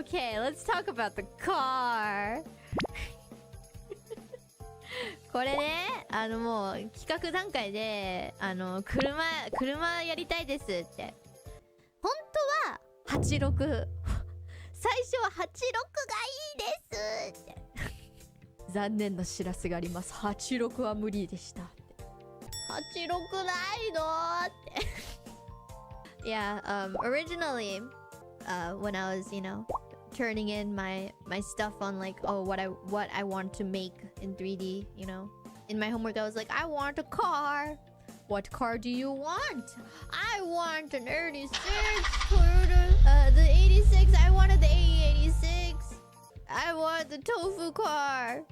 Okay, let's talk about the car. これね、もう企画段階で車やりたいですって。本当は86。最初は86がいいですって。残念な知らせがあります。86は無理でしたって。86ないのって。Yeah, originally, when I was, turning in my stuff on like, oh, what I want to make in 3D, in my homework I was like, I want a car. What car do you want? I want an 86 Toyota, the 86. I wanted the 86. I want the tofu car.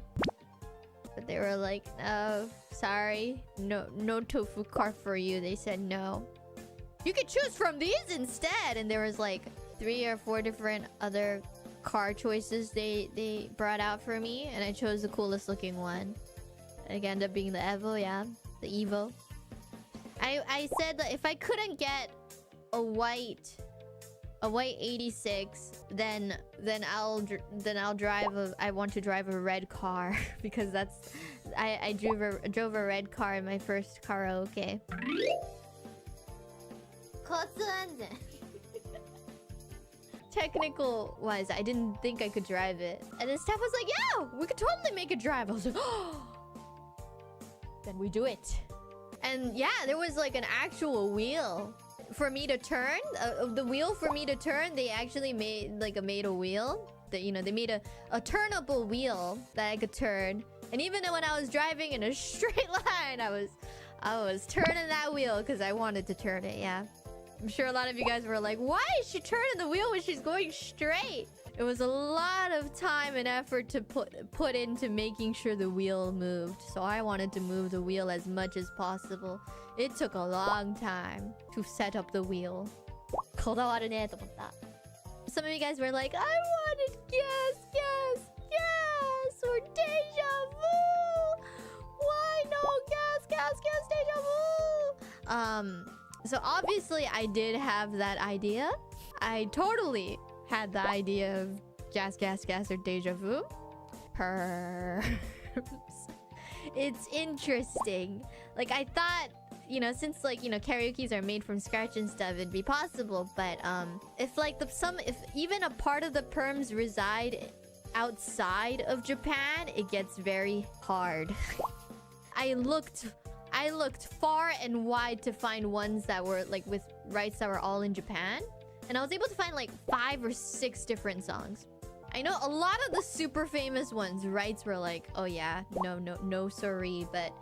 But they were like, no, sorry, no tofu car for you. They said no. You could choose from these instead. And there was like 3 or 4 different other car choices they brought out for me, and I chose the coolest looking one. It ended up being the Evo, yeah, the Evo. I said that if I couldn't get a white 86, then I'll drive I want to drive a red car because that's I drove a red car in my first karaoke. 交通安全 Technical wise, I didn't think I could drive it. And then Steph was like, yeah, we could totally make it drive. I was like, oh. Then we do it. And yeah, there was like an actual wheel for me to turn. The wheel for me to turn, they actually made a wheel. That they made a turnable wheel that I could turn. And even when I was driving in a straight line, I was turning that wheel because I wanted to turn it, yeah. I'm sure a lot of you guys were like, why is she turning the wheel when she's going straight? It was a lot of time and effort to put into making sure the wheel moved. So I wanted to move the wheel as much as possible. It took a long time to set up the wheel. こだわるねと思った。Some of you guys were like, I wanted gas or deja vu. Why no gas, deja vu? So obviously I did have that idea. I totally had the idea of gas or deja vu. It's interesting. Like I thought, since karaokes are made from scratch and stuff, it'd be possible. But if even a part of the perms reside outside of Japan, it gets very hard. I looked far and wide to find ones that were like with rights that were all in Japan. And I was able to find like 5 or 6 different songs. I know a lot of the super famous ones, rights were like, oh yeah, no sorry. But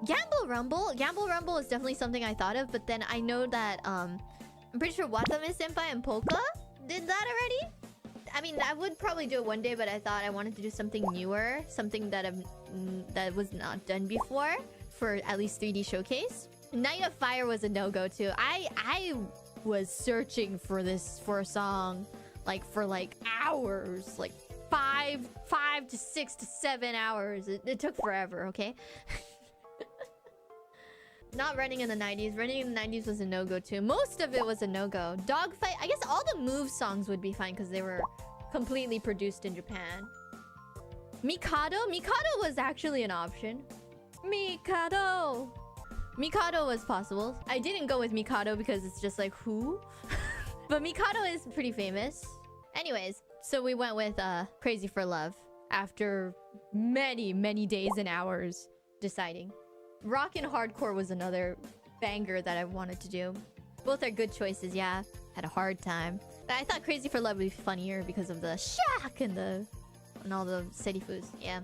Gamble Rumble is definitely something I thought of. But then I know that I'm pretty sure Watame Senpai and Polka did that already. I mean, I would probably do it one day, but I thought I wanted to do something newer, something that was not done before for at least 3D Showcase. Night of Fire was a no-go too. I was searching for a song for hours, like 5 to 6 to 7 hours. It took forever, okay? Not running in the 90s. Running in the 90s was a no-go too. Most of it was a no-go. Dogfight, I guess all the Move songs would be fine because they were completely produced in Japan. Mikado was actually an option. Mikado was possible. I didn't go with Mikado because it's just like, who? But Mikado is pretty famous. Anyways, so we went with Crazy for Love after many days and hours deciding. Rock and Hardcore was another banger that I wanted to do. Both are good choices, yeah. Had a hard time. But I thought Crazy for Love would be funnier because of the shock and all the city foods, yeah.